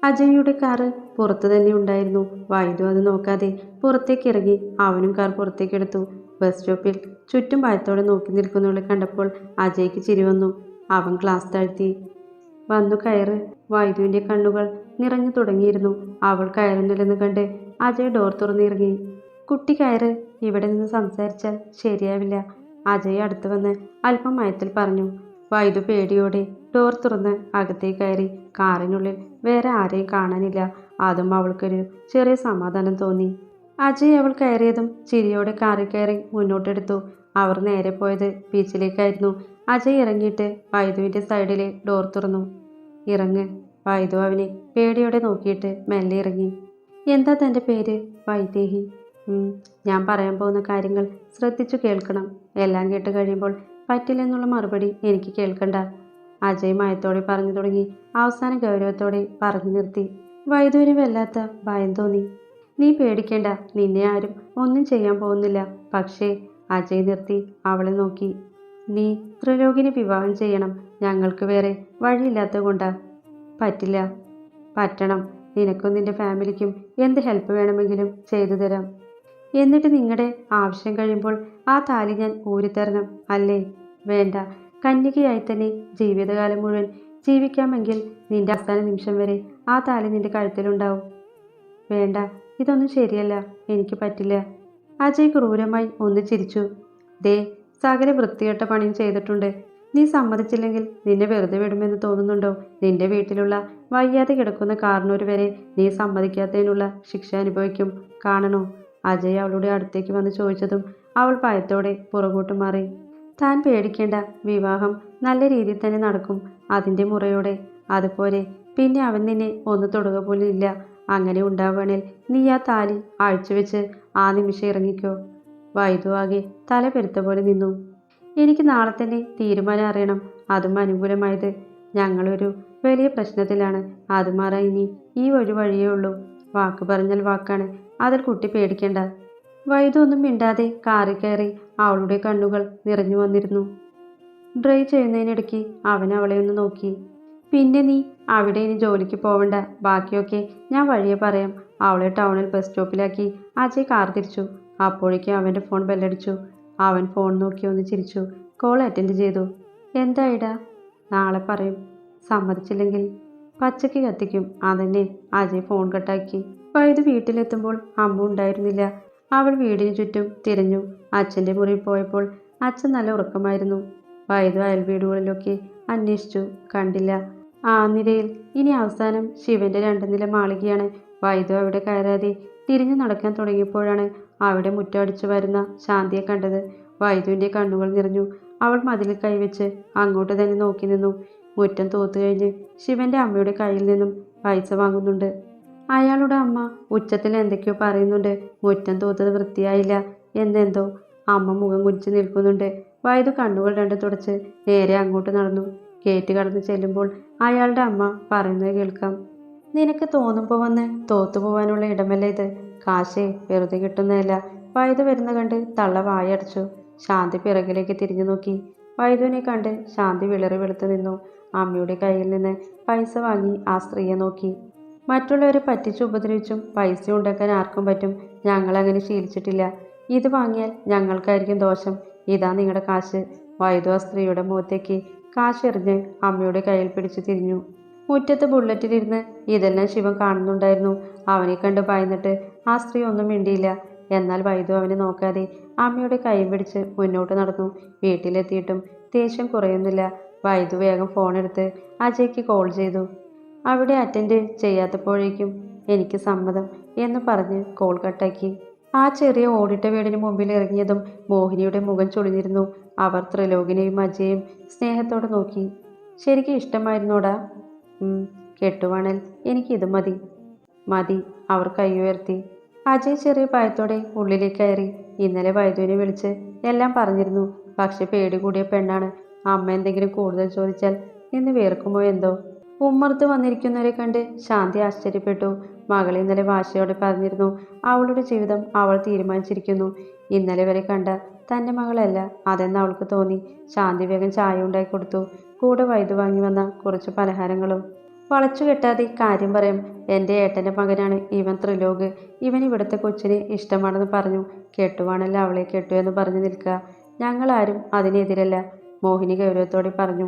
അജയുടെ car പുറത്തു തന്നെ ഉണ്ടായിരുന്നു. വൈദു അത് നോക്കാതെ പുറത്തേക്ക് ഇറങ്ങി. അവനും കാർ പുറത്തേക്കെടുത്തു. ബസ് സ്റ്റോപ്പിൽ ചുറ്റും ഭയത്തോടെ നോക്കി നിൽക്കുന്നവളെ കണ്ടപ്പോൾ അജയ്ക്ക് ചിരി വന്നു. അവൻ ഗ്ലാസ് താഴ്ത്തി. വന്നു കയറ്. വൈദുവിന്റെ കണ്ണുകൾ നിറഞ്ഞു തുടങ്ങിയിരുന്നു. അവൾ കയറുന്നില്ലെന്ന് കണ്ട് അജയ് ഡോർ തുറന്നിറങ്ങി. കുട്ടി കയറ്. ഇവിടെ നിന്ന് സംസാരിച്ചാൽ ശരിയാവില്ല. അജയ് അടുത്ത് വന്ന് അല്പം മയത്തിൽ പറഞ്ഞു. വൈദു പേടിയോടെ ഡോർ തുറന്ന് അകത്തേക്ക് കയറി. കാറിനുള്ളിൽ വേറെ ആരെയും കാണാനില്ല. അതും അവൾക്കൊരു ചെറിയ സമാധാനം തോന്നി. അജയ് അവൾ കയറിയതും ചിരിയോടെ കാറിൽ കയറി മുന്നോട്ടെടുത്തു. അവർ നേരെ പോയത് ബീച്ചിലേക്കായിരുന്നു. അജയ് ഇറങ്ങിയിട്ട് വൈദുവിന്റെ സൈഡിലെ ഡോർ തുറന്നു. ഇറങ്ങ്. വൈദു അവനെ പേടിയോടെ നോക്കിയിട്ട് മെല്ലെ ഇറങ്ങി. എന്താ തൻ്റെ പേര്? വൈദേഹി. ഞാൻ പറയാൻ പോകുന്ന കാര്യങ്ങൾ ശ്രദ്ധിച്ചു കേൾക്കണം. എല്ലാം കേട്ട് കഴിയുമ്പോൾ പറ്റില്ലെന്നുള്ള മറുപടി എനിക്ക് കേൾക്കണ്ട. അജയ് മയത്തോടെ പറഞ്ഞു തുടങ്ങി. അവസാന ഗൗരവത്തോടെ പറഞ്ഞു നിർത്തി. വൈദുവിന് വല്ലാത്ത ഭയം തോന്നി. നീ പേടിക്കേണ്ട. നിന്നെ ആരും ഒന്നും ചെയ്യാൻ പോകുന്നില്ല. പക്ഷേ അജയ് നിർത്തി അവളെ നോക്കി. നീ ത്രിലോകിനെ വിവാഹം ചെയ്യണം. ഞങ്ങൾക്ക് വേറെ വഴിയില്ലാത്തത് കൊണ്ടാ. പറ്റില്ല. പറ്റണം. നിനക്കും നിന്റെ ഫാമിലിക്കും എന്ത് ഹെൽപ്പ് വേണമെങ്കിലും ചെയ്തു തരാം. എന്നിട്ട് നിങ്ങളുടെ ആവശ്യം കഴിയുമ്പോൾ ആ താലി ഞാൻ ഊരിത്തരണം അല്ലേ? വേണ്ട. കന്യകയായി തന്നെ ജീവിതകാലം മുഴുവൻ ജീവിക്കാമെങ്കിൽ നിന്റെ അവസാന നിമിഷം വരെ ആ താലി നിന്റെ കഴുത്തിലുണ്ടാവും. വേണ്ട. ഇതൊന്നും ശരിയല്ല. എനിക്ക് പറ്റില്ല. അജയ് ക്രൂരമായി ഒന്ന് ചിരിച്ചു. ദേ, സകല വൃത്തികെട്ട പണിയും ചെയ്തിട്ടുണ്ട്. നീ സമ്മതിച്ചില്ലെങ്കിൽ നിന്നെ വെറുതെ വിടുമെന്ന് തോന്നുന്നുണ്ടോ? നിന്റെ വീട്ടിലുള്ള വയ്യാതെ കിടക്കുന്ന കാരണവർ വരെ നീ സമ്മതിക്കാത്തതിനുള്ള ശിക്ഷ അനുഭവിക്കും. കാണണോ? അജയ് അവളുടെ അടുത്തേക്ക് വന്ന് ചോദിച്ചതും അവൾ ഭയത്തോടെ പുറകോട്ട് മാറി. താൻ പേടിക്കേണ്ട. വിവാഹം നല്ല രീതിയിൽ തന്നെ നടക്കും. അതിൻ്റെ മുറയോടെ. അതുപോലെ പിന്നെ അവൻ നിന്നെ ഒന്ന് തൊടുക പോലും ഇല്ല. അങ്ങനെ ഉണ്ടാവുകയാണെങ്കിൽ നീ ആ താലി അഴിച്ചുവെച്ച് ആ നിമിഷം ഇറങ്ങിക്കോ. വൈദു ആകെ തല പെരുത്ത പോലെ നിന്നു. എനിക്ക് നാളെ തന്നെ തീരുമാനം അറിയണം. അതും അനുകൂലമായത്. ഞങ്ങളൊരു വലിയ പ്രശ്നത്തിലാണ്. അത് മാറാൻ ഇനി ഈ ഒരു വഴിയേ ഉള്ളൂ. വാക്ക് പറഞ്ഞാൽ വാക്കാണ്. അതിൽ കുട്ടി പേടിക്കേണ്ട. വൈദു ഒന്നും മിണ്ടാതെ കാറിൽ കയറി. അവളുടെ കണ്ണുകൾ നിറഞ്ഞു വന്നിരുന്നു. ഡ്രൈവ് ചെയ്യുന്നതിനിടയ്ക്ക് അവൻ അവളെ ഒന്ന് നോക്കി. പിന്നെ നീ അവിടെ ഇനി ജോലിക്ക് പോവണ്ട. ബാക്കിയൊക്കെ ഞാൻ വഴിയെ പറയാം. അവളെ ടൗണിൽ ബസ് സ്റ്റോപ്പിലാക്കി അജയ് കാർ തിരിച്ചു. അപ്പോഴേക്കും അവൻ്റെ ഫോൺ ബെല്ലടിച്ചു. അവൻ ഫോൺ നോക്കി ഒന്ന് ചിരിച്ചു. കോൾ അറ്റൻഡ് ചെയ്തു. എന്തായിടാ? നാളെ പറയും. സമ്മതിച്ചില്ലെങ്കിൽ പച്ചയ്ക്ക് കത്തിക്കും. അതന്നെ. അജയ് ഫോൺ കട്ടാക്കി. വൈദു വീട്ടിലെത്തുമ്പോൾ അമ്മ ഉണ്ടായിരുന്നില്ല. അവൾ വീടിന് ചുറ്റും തിരഞ്ഞു. അച്ഛൻ്റെ മുറിയിൽ പോയപ്പോൾ അച്ഛൻ നല്ല ഉറക്കമായിരുന്നു. വൈദു അയൽ വീടുകളിലൊക്കെ അന്വേഷിച്ചു. കണ്ടില്ല. ആ നിലയിൽ ഇനി അവസാനം ശിവന്റെ 2 നില മാളികയാണ്. വൈദു അവിടെ കയറാതെ തിരിഞ്ഞു നടക്കാൻ തുടങ്ങിയപ്പോഴാണ് അവിടെ മുറ്റമടിച്ചു വരുന്ന ശാന്തിയെ കണ്ടത്. വൈദുവിൻ്റെ കണ്ണുകൾ നിറഞ്ഞു. അവൾ മതിലിൽ കൈവച്ച് അങ്ങോട്ട് തന്നെ നോക്കി നിന്നു. മുറ്റം തൂത്തു കഴിഞ്ഞ് ശിവന്റെ അമ്മയുടെ കയ്യിൽ നിന്നും പൈസ വാങ്ങുന്നുണ്ട്. അയാളുടെ അമ്മ ഉച്ചത്തിൽ എന്തൊക്കെയോ പറയുന്നുണ്ട്. മുറ്റം തൂത്തത് വൃത്തിയായില്ല എന്നെന്തോ. അമ്മ മുഖം കുനിച്ച് നിൽക്കുന്നുണ്ട്. വൈദു കണ്ണുകൾ 2 തുടച്ച് നേരെ അങ്ങോട്ട് നടന്നു. ഗേറ്റ് കടന്ന് ചെല്ലുമ്പോൾ അയാളുടെ അമ്മ പറയുന്നത് കേൾക്കാം. നിനക്ക് തോന്നുമ്പോൾ വന്ന് തോത്തുപോവാനുള്ള ഇടമല്ല ഇത്. കാശേ വെറുതെ കിട്ടുന്നതല്ല. വൈദു വരുന്ന കണ്ട് തള്ള വായടച്ചു. ശാന്തി പിറകിലേക്ക് തിരിഞ്ഞു നോക്കി. വൈദുവിനെ കണ്ട് ശാന്തി വിളറി വെളുത്തു നിന്നു. അമ്മയുടെ കയ്യിൽ നിന്ന് പൈസ വാങ്ങി ആ സ്ത്രീയെ നോക്കി. മറ്റുള്ളവരെ പറ്റിച്ച് ഉപദ്രവിച്ചും പൈസ ഉണ്ടാക്കാൻ ആർക്കും പറ്റും. ഞങ്ങളങ്ങനെ ശീലിച്ചിട്ടില്ല. ഇത് വാങ്ങിയാൽ ഞങ്ങൾക്കായിരിക്കും ദോഷം. ഇതാ നിങ്ങളുടെ കാശ്. വൈദു ആ സ്ത്രീയുടെ മുഖത്തേക്ക് കാശ് എറിഞ്ഞ് അമ്മയുടെ കയ്യിൽ പിടിച്ചു തിരിഞ്ഞു. മുറ്റത്ത് ബുള്ളറ്റിലിരുന്ന് ഇതെല്ലാം ശിവൻ കാണുന്നുണ്ടായിരുന്നു. അവനെ കണ്ട് ഭയന്നിട്ട് ആ സ്ത്രീ ഒന്നും മിണ്ടിയില്ല. എന്നാൽ വൈദു അവനെ നോക്കാതെ അമ്മയുടെ കൈയും പിടിച്ച് മുന്നോട്ട് നടന്നു. വീട്ടിലെത്തിയിട്ടും ദേഷ്യം കുറയുന്നില്ല. വൈദു വേഗം ഫോണെടുത്ത് അജയ്ക്ക് കോൾ ചെയ്തു. അവിടെ അറ്റൻഡ് ചെയ്യാത്തപ്പോഴേക്കും എനിക്ക് സമ്മതം എന്ന് പറഞ്ഞ് കോൾ കട്ടാക്കി. ആ ചെറിയ ഓടിട്ട വീടിന് മുമ്പിൽ ഇറങ്ങിയതും മോഹിനിയുടെ മുഖം ചുളിഞ്ഞിരുന്നു. അവർ ത്രിലോകിനെയും അജയെയും സ്നേഹത്തോടെ നോക്കി. ശരിക്കും ഇഷ്ടമായിരുന്നോടാ? കെട്ടുവാണേൽ എനിക്കിത് മതി. മതി. അവർ കൈ ഉയർത്തി. അജയ് ചെറിയ ഭയത്തോടെ ഉള്ളിലേക്ക് കയറി. ഇന്നലെ വൈദ്യുവിനെ വിളിച്ച് എല്ലാം പറഞ്ഞിരുന്നു. പക്ഷെ പേടി കൂടിയ പെണ്ണാണ്. അമ്മ എന്തെങ്കിലും കൂടുതൽ ചോദിച്ചാൽ നിന്ന് വേർക്കുമോ എന്തോ. ഉമ്മർത്ത് വന്നിരിക്കുന്നവരെ കണ്ട് ശാന്തി ആശ്ചര്യപ്പെട്ടു. മകൾ ഇന്നലെ വാശിയോടെ പറഞ്ഞിരുന്നു അവളുടെ ജീവിതം അവൾ തീരുമാനിച്ചിരിക്കുന്നു. ഇന്നലെ വരെ കണ്ട തൻ്റെ മകളല്ല അതെന്ന് അവൾക്ക് തോന്നി. ശാന്തി വേഗം ചായ ഉണ്ടാക്കി കൊടുത്തു. കൂടെ വൈദ്യു വാങ്ങി വന്ന കുറച്ച് പലഹാരങ്ങളും. വളച്ചു കെട്ടാതെ കാര്യം പറയാം. എൻ്റെ ഏട്ടൻ്റെ മകനാണ് ഇവൻ ത്രിലോക്. ഇവൻ ഇവിടുത്തെ കൊച്ചിന് ഇഷ്ടമാണെന്ന് പറഞ്ഞു. കെട്ടുവാണല്ലോ അവളെ കെട്ടു എന്ന് പറഞ്ഞു നിൽക്കുക. ഞങ്ങളാരും അതിനെതിരല്ല, മോഹിനി ഗൗരവത്തോടെ പറഞ്ഞു.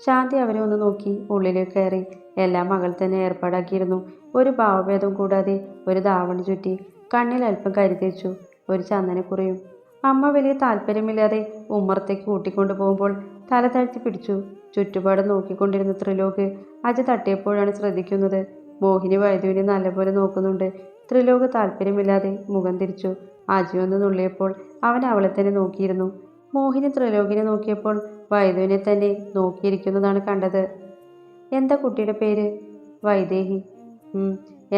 ശാന്തി അവരെ ഒന്ന് നോക്കി ഉള്ളിലേക്ക് കയറി. എല്ലാം മകൾ തന്നെ ഏർപ്പാടാക്കിയിരുന്നു. ഒരു ഭാവഭേദം കൂടാതെ ഒരു ധാവണി ചുറ്റി, കണ്ണിൽ അല്പം കരുതേച്ചു, ഒരു ചന്ദനക്കുറിയും. അമ്മ വലിയ താല്പര്യമില്ലാതെ ഉമ്മറത്തേക്ക് കൂട്ടിക്കൊണ്ടു പോകുമ്പോൾ തല താഴ്ത്തി പിടിച്ചു. ചുറ്റുപാട് നോക്കിക്കൊണ്ടിരുന്ന ത്രിലോക് അജ തട്ടിയപ്പോഴാണ് ശ്രദ്ധിക്കുന്നത്. മോഹിനി വൈദ്യുവിനെ നല്ലപോലെ നോക്കുന്നുണ്ട്. ത്രിലോക് താല്പര്യമില്ലാതെ മുഖം തിരിച്ചു. അജി ഒന്ന് നുള്ളിയപ്പോൾ അവൻ അവളെ തന്നെ നോക്കിയിരുന്നു. മോഹിനി ത്രിലോകിനെ നോക്കിയപ്പോൾ വൈദ്യുവിനെ തന്നെ നോക്കിയിരിക്കുന്നതാണ് കണ്ടത്. എന്താ കുട്ടിയുടെ പേര്? വൈദേഹി.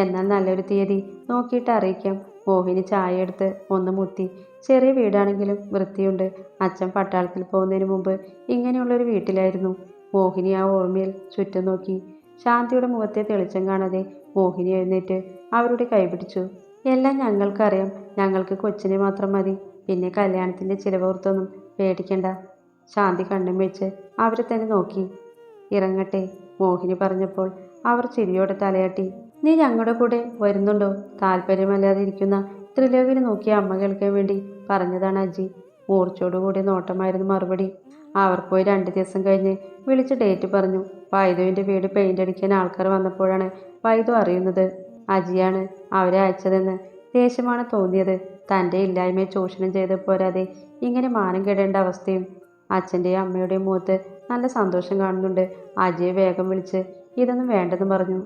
എന്നാൽ നല്ലൊരു തീയതി നോക്കിയിട്ട് അറിയിക്കാം. മോഹിനി ചായ എടുത്ത് ഒന്ന് മുത്തി. ചെറിയ വീടാണെങ്കിലും വൃത്തിയുണ്ട്. അച്ഛൻ പട്ടാളത്തിൽ പോകുന്നതിന് മുമ്പ് ഇങ്ങനെയുള്ളൊരു വീട്ടിലായിരുന്നു. മോഹിനി ആ ഓർമ്മയിൽ ചുറ്റും നോക്കി. ശാന്തിയുടെ മുഖത്തെ തെളിച്ചം കാണാതെ മോഹിനി എഴുന്നേറ്റ് അവരുടെ കൈപിടിച്ചു. എല്ലാം ഞങ്ങൾക്കറിയാം. ഞങ്ങൾക്ക് കൊച്ചിനെ മാത്രം മതി. പിന്നെ കല്യാണത്തിൻ്റെ ചിലവോർത്തൊന്നും പേടിക്കണ്ട. ശാന്തി കണ്ണും വെച്ച് അവരെ തന്നെ നോക്കി. ഇറങ്ങട്ടെ, മോഹിനി പറഞ്ഞപ്പോൾ അവർ ചിരിയോടെ തലയാട്ടി. നീ ഞങ്ങളുടെ കൂടെ വരുന്നുണ്ടോ? താല്പര്യമല്ലാതെ ഇരിക്കുന്ന ത്രിലോകിനെ നോക്കി അമ്മ കേൾക്കാൻ വേണ്ടി പറഞ്ഞതാണ് അജി. മൂർച്ചയോടുകൂടി നോട്ടമായിരുന്നു മറുപടി. അവർ പോയി 2 ദിവസം കഴിഞ്ഞ് വിളിച്ച് ഡേറ്റ് പറഞ്ഞു. വൈദുവിൻ്റെ വീട് പെയിൻ്റ് അടിക്കാൻ ആൾക്കാർ വന്നപ്പോഴാണ് വൈദു അറിയുന്നത് അജിയാണ് അവരെ അയച്ചതെന്ന്. ദേഷ്യമാണ് തോന്നിയത്. തൻ്റെ ഇല്ലായ്മയെ ചൂഷണം ചെയ്ത് പോരാതെ ഇങ്ങനെ മാനം കെടേണ്ട അവസ്ഥയും. അച്ഛൻ്റെയും അമ്മയുടെയും മുഖത്ത് നല്ല സന്തോഷം കാണുന്നുണ്ട്. അജിയെ വേഗം വിളിച്ച് ഇതൊന്നും വേണ്ടെന്ന് പറഞ്ഞു.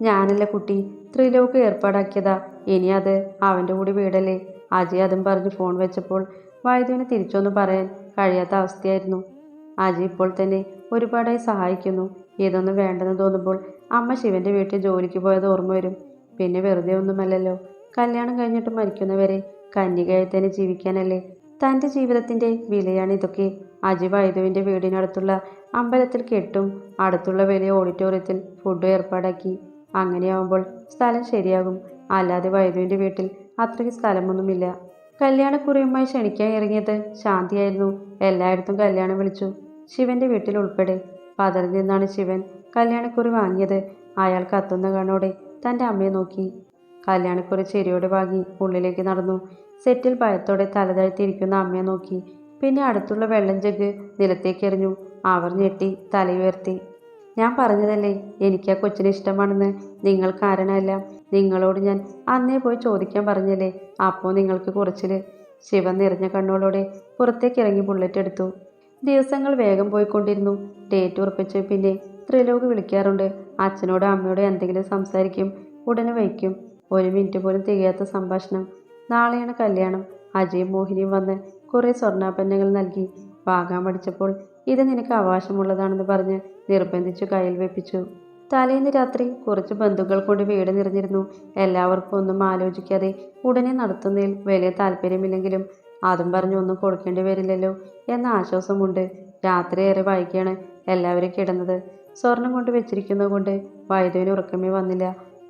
ഞാനല്ല കുട്ടി, ത്രിലോക് ഏർപ്പാടാക്കിയതാ. ഇനി അത് അവൻ്റെ കൂടി വീടല്ലേ. അജി അതും പറഞ്ഞ് ഫോൺ വെച്ചപ്പോൾ വൈദ്യുവിനെ തിരിച്ചൊന്നും പറയാൻ കഴിയാത്ത അവസ്ഥയായിരുന്നു. അജി ഇപ്പോൾ തന്നെ ഒരുപാടായി സഹായിക്കുന്നു. ഇതൊന്നും വേണ്ടെന്ന് തോന്നുമ്പോൾ അമ്മ ശിവൻ്റെ വീട്ടിൽ ജോലിക്ക് പോയത് ഓർമ്മ വരും. പിന്നെ വെറുതെ ഒന്നുമല്ലല്ലോ, കല്യാണം കഴിഞ്ഞിട്ട് മരിക്കുന്നവരെ കന്യകയായി തന്നെ ജീവിക്കാനല്ലേ. തൻ്റെ ജീവിതത്തിൻ്റെ വിലയാണ് ഇതൊക്കെ. അജി വൈദ്യുവിൻ്റെ വീടിനടുത്തുള്ള അമ്പലത്തിൽ കെട്ടും അടുത്തുള്ള വലിയ ഓഡിറ്റോറിയത്തിൽ ഫുഡും ഏർപ്പാടാക്കി. അങ്ങനെയാവുമ്പോൾ സ്ഥലം ശരിയാകും. അല്ലാതെ വൈദ്യുവിൻ്റെ വീട്ടിൽ അത്രയ്ക്ക് സ്ഥലമൊന്നുമില്ല. കല്യാണക്കുറിയുമായി ക്ഷണിക്കാൻ ഇറങ്ങിയത് ശാന്തിയായിരുന്നു. എല്ലായിടത്തും കല്യാണം വിളിച്ചു, ശിവൻ്റെ വീട്ടിൽ ഉൾപ്പെടെ. പതറിൽ നിന്നാണ് ശിവൻ കല്യാണക്കുറി വാങ്ങിയത്. അയാൾ കത്തുന്ന കണ്ണോടെ തൻ്റെ അമ്മയെ നോക്കി. കല്യാണക്കുറി ചിരിയോടെ വാങ്ങി ഉള്ളിലേക്ക് നടന്നു. സെറ്റിൽ ഭയത്തോടെ തലതാഴ്ത്തിയിരിക്കുന്ന അമ്മയെ നോക്കി. പിന്നെ അടുത്തുള്ള വെള്ളം ജഗ് നിലത്തേക്ക് എറിഞ്ഞു. അവർ ഞെട്ടി തലയുയർത്തി. ഞാൻ പറഞ്ഞതല്ലേ എനിക്ക് ആ കൊച്ചിനെ ഇഷ്ടമാണെന്ന്. നിങ്ങൾ കാരണമല്ല. നിങ്ങളോട് ഞാൻ അന്നേ പോയി ചോദിക്കാൻ പറഞ്ഞല്ലേ. അപ്പോൾ നിങ്ങൾക്ക് കുറച്ചില്. ശിവൻ നിറഞ്ഞ കണ്ണുകളോടെ പുറത്തേക്ക് ഇറങ്ങി ബുള്ളറ്റ് എടുത്തു. ദിവസങ്ങൾ വേഗം പോയിക്കൊണ്ടിരുന്നു. ഡേറ്റ് ഉറപ്പിച്ച് പിന്നെ ത്രിലോക് വിളിക്കാറുണ്ട്. അച്ഛനോടും അമ്മയോടും എന്തെങ്കിലും സംസാരിക്കും, ഉടനെ വയ്ക്കും. 1 മിനിറ്റ് പോലും തികയാത്ത സംഭാഷണം. നാളെയാണ് കല്യാണം. അജയും മോഹിനിയും വന്ന് കുറേ സ്വർണ്ണാഭരണങ്ങൾ നൽകി. വാങ്ങാൻ പഠിച്ചപ്പോൾ ഇത് നിനക്ക് അവകാശമുള്ളതാണെന്ന് പറഞ്ഞ് നിർബന്ധിച്ചു കയ്യിൽ വെപ്പിച്ചു. തലേന്ന് രാത്രി കുറച്ച് ബന്ധുക്കൾ കൊണ്ട് വീട് നിറഞ്ഞിരുന്നു. എല്ലാവർക്കും ഒന്നും ആലോചിക്കാതെ ഉടനെ നടത്തുന്നതിൽ വലിയ താല്പര്യമില്ലെങ്കിലും അതും പറഞ്ഞ് ഒന്നും കൊടുക്കേണ്ടി വരില്ലല്ലോ എന്ന ആശ്വാസമുണ്ട്. രാത്രി ഏറെ വൈകിയാണ് എല്ലാവരും കിടന്നത്. സ്വർണം കൊണ്ട് വെച്ചിരിക്കുന്നത് കൊണ്ട് വൈദ്യുവിന് ഉറക്കമേ വന്നില്ല.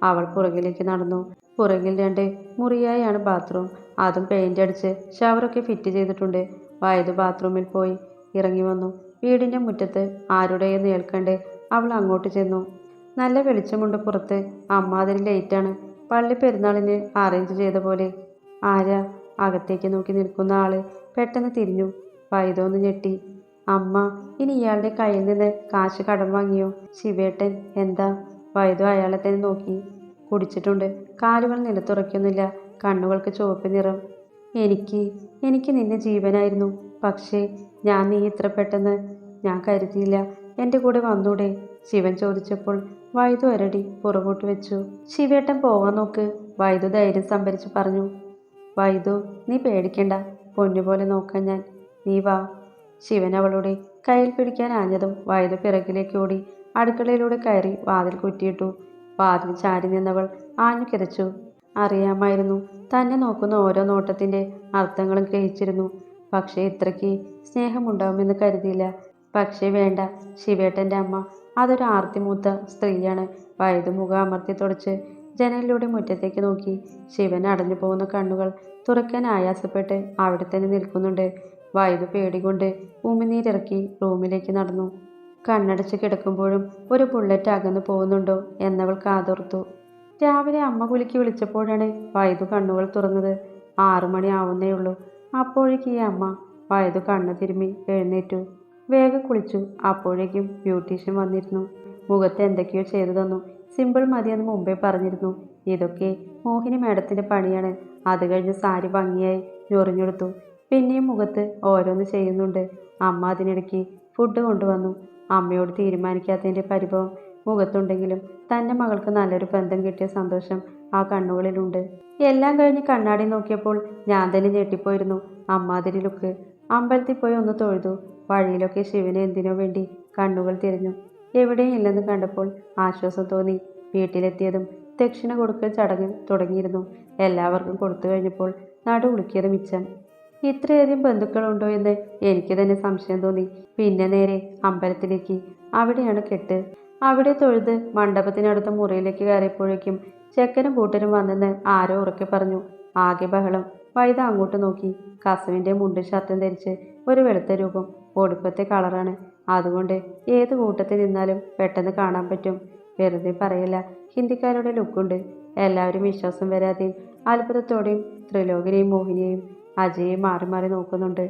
അവൾ പുറകിലേക്ക് നടന്നു. പുറകിൽ 2 മുറിയായാണ് ബാത്റൂം. അതും പെയിൻ്റ് അടിച്ച് ഷവറൊക്കെ ഫിറ്റ് ചെയ്തിട്ടുണ്ട്. വൈദ്യു ബാത്റൂമിൽ പോയി ഇറങ്ങി വന്നു. വീടിൻ്റെ മുറ്റത്ത് ആരുടെയും നിൽക്കണ്ട് അവൾ അങ്ങോട്ട് ചെന്നു. നല്ല വെളിച്ചമുണ്ട് പുറത്ത്. അമ്മാതിരി ലേറ്റാണ്. പള്ളി പെരുന്നാളിന് അറേഞ്ച് ചെയ്ത പോലെ. ആരാ? അകത്തേക്ക് നോക്കി നിൽക്കുന്ന ആള് പെട്ടെന്ന് തിരിഞ്ഞു. വൈദ്യൊന്ന് ഞെട്ടി. അമ്മ, ഇനി ഇയാളുടെ കയ്യിൽ നിന്ന് കാശ് കടം വാങ്ങിയോ? ശിവേട്ടൻ. എന്താ? വൈദ്യു അയാളെ തന്നെ നോക്കി. കുടിച്ചിട്ടുണ്ട്. കാലുകൾ നിലത്തുറയ്ക്കുന്നില്ല. കണ്ണുകൾക്ക് ചുവപ്പ് നിറം. എനിക്ക് നിന്നെ ജീവനായിരുന്നു. പക്ഷേ നീ ഇത്ര പെട്ടെന്ന് ഞാൻ കരുതിയില്ല. എൻ്റെ കൂടെ വന്നൂടെ? ശിവൻ ചോദിച്ചപ്പോൾ വൈദ്യു ഒരടി പുറകോട്ട് വെച്ചു. ശിവേട്ടൻ പോവാൻ നോക്ക്, വൈദ്യു ധൈര്യം സംഭരിച്ച് പറഞ്ഞു. വൈദ്യു, നീ പേടിക്കണ്ട. പൊന്നുപോലെ നോക്കാൻ ഞാൻ. നീ വാ. ശിവൻ അവളുടെ കയ്യിൽ പിടിക്കാൻ ആഞ്ഞതും വൈദ്യു പിറകിലേക്ക് ഓടി അടുക്കളയിലൂടെ കയറി വാതിൽ കുറ്റിയിട്ടു. വാതിൽ ചാരി നിന്നവൾ ആഞ്ഞു കിതച്ചു. അറിയാമായിരുന്നു. തന്നെ നോക്കുന്ന ഓരോ നോട്ടത്തിൻ്റെ അർത്ഥങ്ങളും ഗ്രഹിച്ചിരുന്നു. പക്ഷേ ഇത്രയ്ക്ക് സ്നേഹമുണ്ടാവുമെന്ന് കരുതിയില്ല. പക്ഷേ വേണ്ട, ശിവേട്ടൻ്റെ അമ്മ അതൊരു ആർത്തിമൂത്ത സ്ത്രീയാണ്. വൈദ്യു മുഖം അമർത്തി തുടച്ച് ജനലിലൂടെ മുറ്റത്തേക്ക് നോക്കി. ശിവൻ അടഞ്ഞു പോകുന്ന കണ്ണുകൾ തുറക്കാൻ ആയാസപ്പെട്ട് അവിടെ തന്നെ നിൽക്കുന്നുണ്ട്. വൈദ്യു പേടികൊണ്ട് ഉമിനീരിറക്കി റൂമിലേക്ക് നടന്നു. കണ്ണടച്ച് കിടക്കുമ്പോഴും ഒരു ബുള്ളറ്റ് അകന്നു പോകുന്നുണ്ടോ എന്നവൾ കാതോർത്തു. രാവിലെ അമ്മ കുലുക്കി വിളിച്ചപ്പോഴാണ് വൈദു കണ്ണുകൾ തുറന്നത്. 6 മണി ആവുന്നേയുള്ളൂ. അപ്പോഴേക്ക് ഈ അമ്മ. വൈദു കണ്ണു തിരുമ്മി എഴുന്നേറ്റു. വേഗം കുളിച്ചു. അപ്പോഴേക്കും ബ്യൂട്ടീഷ്യൻ വന്നിരുന്നു. മുഖത്ത് എന്തൊക്കെയോ ചെയ്തു തന്നു. സിമ്പിൾ മതിയെന്ന് മുമ്പേ പറഞ്ഞിരുന്നു. ഇതൊക്കെ മോഹിനി മാഡത്തിൻ്റെ പണിയാണ്. അത് കഴിഞ്ഞ് സാരി ഭംഗിയായി ഞൊറിഞ്ഞെടുത്തു. പിന്നെയും മുഖത്ത് ഓരോന്ന് ചെയ്യുന്നുണ്ട്. അമ്മ അതിനിടയ്ക്ക് ഫുഡ് കൊണ്ടുവന്നു. അമ്മയോട് തീരുമാനിക്കാത്തതിൻ്റെ പരിഭവം മുഖത്തുണ്ടെങ്കിലും തൻ്റെ മകൾക്ക് നല്ലൊരു ബന്ധം കിട്ടിയ സന്തോഷം ആ കണ്ണുകളിലുണ്ട്. എല്ലാം കഴിഞ്ഞ് കണ്ണാടി നോക്കിയപ്പോൾ ഞാൻ തന്നെ ഞെട്ടിപ്പോയിരുന്നു. അമ്മാതിരി ലുക്ക്. അമ്പലത്തിൽ പോയി ഒന്ന് തൊഴുതു. വഴിയിലൊക്കെ ശിവനെ എന്തിനോ വേണ്ടി കണ്ണുകൾ തിരിഞ്ഞു. എവിടെയും ഇല്ലെന്ന് കണ്ടപ്പോൾ ആശ്വാസം തോന്നി. വീട്ടിലെത്തിയതും ദക്ഷിണ കൊടുക്കൽ ചടങ്ങ് തുടങ്ങിയിരുന്നു. എല്ലാവർക്കും കൊടുത്തു കഴിഞ്ഞപ്പോൾ നടു ഉളുക്കിയത് മിച്ചം. ഇത്രയധികം ബന്ധുക്കളുണ്ടോ എന്ന് എനിക്ക് തന്നെ സംശയം തോന്നി. പിന്നെ നേരെ അമ്പലത്തിലേക്ക്. അവിടെയാണ് കെട്ട്. അവിടെ തൊഴുത് മണ്ഡപത്തിനടുത്ത മുറിയിലേക്ക് കയറിയപ്പോഴേക്കും ചെക്കനും കൂട്ടരും വന്നെന്ന് ആരോ ഉറക്കെ പറഞ്ഞു. ആകെ ബഹളം. വൈദ അങ്ങോട്ട് നോക്കി. കസവിൻ്റെ മുണ്ടും ഷർട്ടും ധരിച്ച് ഒരു വെളുത്ത രൂപം. ഒടുക്കത്തെ കളറാണ്. അതുകൊണ്ട് ഏത് കൂട്ടത്തിൽ നിന്നാലും പെട്ടെന്ന് കാണാൻ പറ്റും. വെറുതെ പറയല്ല, ഹിന്ദിക്കാരുടെ ലുക്കുണ്ട്. എല്ലാവരും വിശ്വാസം വരാതെയും അത്ഭുതത്തോടെയും ത്രിലോകിനെയും മോഹിനിയെയും അജയെയും മാറി മാറി നോക്കുന്നുണ്ട്.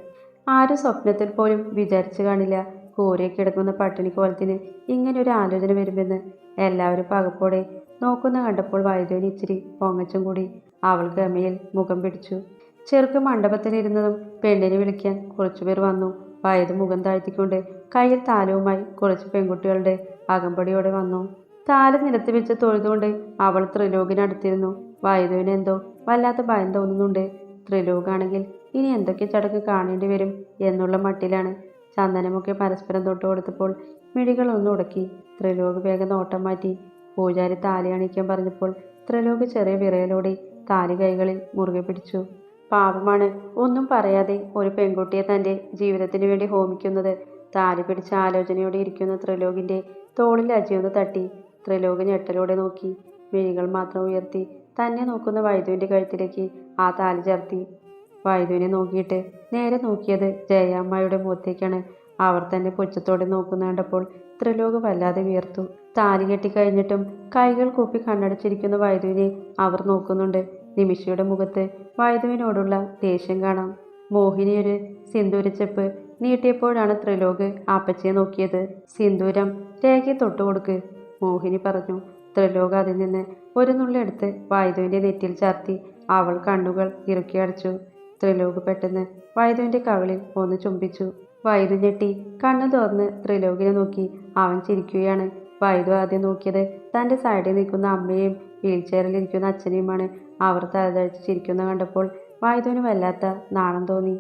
ആരും സ്വപ്നത്തിൽ പോലും വിചാരിച്ചു കാണില്ല കൂരെ കിടക്കുന്ന പട്ടിണി കോലത്തിന് ഇങ്ങനൊരു ആലോചന വരുമെന്ന്. എല്ലാവരും പകപ്പോടെ നോക്കുന്ന കണ്ടപ്പോൾ വൈദ്യുവിന് ഇച്ചിരി പൊങ്ങച്ചും കൂടി. അവൾ ഗമയിൽ മുഖം പിടിച്ചു. ചെറുക്ക് മണ്ഡപത്തിലിരുന്നതും പെണ്ണിനെ വിളിക്കാൻ കുറച്ചുപേർ വന്നു. വൈദ്യു മുഖം താഴ്ത്തിക്കൊണ്ട് കയ്യിൽ താലവുമായി കുറച്ച് പെൺകുട്ടികളുടെ അകമ്പടിയോടെ വന്നു. താല് നിലത്ത് വെച്ച് തൊഴുതുകൊണ്ട് അവൾ ത്രിലോകിനടുത്തിരുന്നു. വൈദ്യുവിന് എന്തോ വല്ലാത്ത ഭയം തോന്നുന്നുണ്ട്. ത്രിലോകാണെങ്കിൽ ഇനി എന്തൊക്കെ ചടങ്ങ് കാണേണ്ടി വരും എന്നുള്ള മട്ടിലാണ്. ചന്ദനമൊക്കെ പരസ്പരം തൊട്ട് കൊടുത്തപ്പോൾ മിഴികളൊന്നും ഉടക്കി. ത്രിലോക് വേഗം നോട്ടം മാറ്റി. പൂജാരി താലി അണിയിക്കാൻ പറഞ്ഞപ്പോൾ ത്രിലോക് ചെറിയ വിറയലോടെ താലി കൈകളിൽ മുറുകെ പിടിച്ചു. പാപമാണ് ഒന്നും പറയാതെ ഒരു പെൺകുട്ടിയെ തൻ്റെ ജീവിതത്തിന് വേണ്ടി ഹോമിക്കുന്നത്. താലി പിടിച്ച ആലോചനയോടെ ഇരിക്കുന്ന ത്രിലോകിൻ്റെ തോളിൽ അജിയൊന്ന് തട്ടി. ത്രിലോക് ഞെട്ടലോടെ നോക്കി. മിഴികൾ മാത്രം ഉയർത്തി തന്നെ നോക്കുന്ന വൈദ്യുവിൻ്റെ കഴുത്തിലേക്ക് ആ താലി ചാർത്തി. വൈദ്യുവിനെ നോക്കിയിട്ട് നേരെ നോക്കിയത് ജയാമ്മയുടെ മുഖത്തേക്കാണ്. അവർ തന്നെ പുച്ഛത്തോടെ നോക്കുന്ന കണ്ടപ്പോൾ ത്രിലോക് വല്ലാതെ വിയർത്തു. താലി കെട്ടിക്കഴിഞ്ഞിട്ടും കൈകൾ കൂപ്പി കണ്ണടച്ചിരിക്കുന്ന വൈദ്യുവിനെ അവർ നോക്കുന്നുണ്ട്. നിമിഷയുടെ മുഖത്ത് വൈദ്യുവിനോടുള്ള ദേഷ്യം കാണാം. മോഹിനി ഒരു സിന്ദൂരച്ചെപ്പ് നീട്ടിയപ്പോഴാണ് ത്രിലോക് അപ്പച്ചയെ നോക്കിയത്. സിന്ദൂരം രേഖയെ തൊട്ടുകൊടുക്ക്, മോഹിനി പറഞ്ഞു. ത്രിലോക് അതിൽ നിന്ന് ഒരു നുള്ളെടുത്ത് വൈദ്യുവിൻ്റെ നെറ്റിയിൽ ചാർത്തി. അവൾ കണ്ണുകൾ ഇറുക്കി അടച്ചു. ത്രിലോക് പെട്ടെന്ന് വൈദ്യുവിൻ്റെ കവിളിൽ ഒന്ന് ചുംബിച്ചു. വൈദ്യു ഞെട്ടി കണ്ണു തുറന്ന് ത്രിലോകിനെ നോക്കി. അവൻ ചിരിക്കുകയാണ്. വൈദ്യു ആദ്യം നോക്കിയത് തൻ്റെ സൈഡിൽ നിൽക്കുന്ന അമ്മയെയും വീൽചെയറിലിരിക്കുന്ന അച്ഛനെയുമാണ്. അവർ തലതഴിച്ച് ചിരിക്കുന്ന കണ്ടപ്പോൾ വൈദ്യുവിന് വല്ലാത്ത നാണം തോന്നി.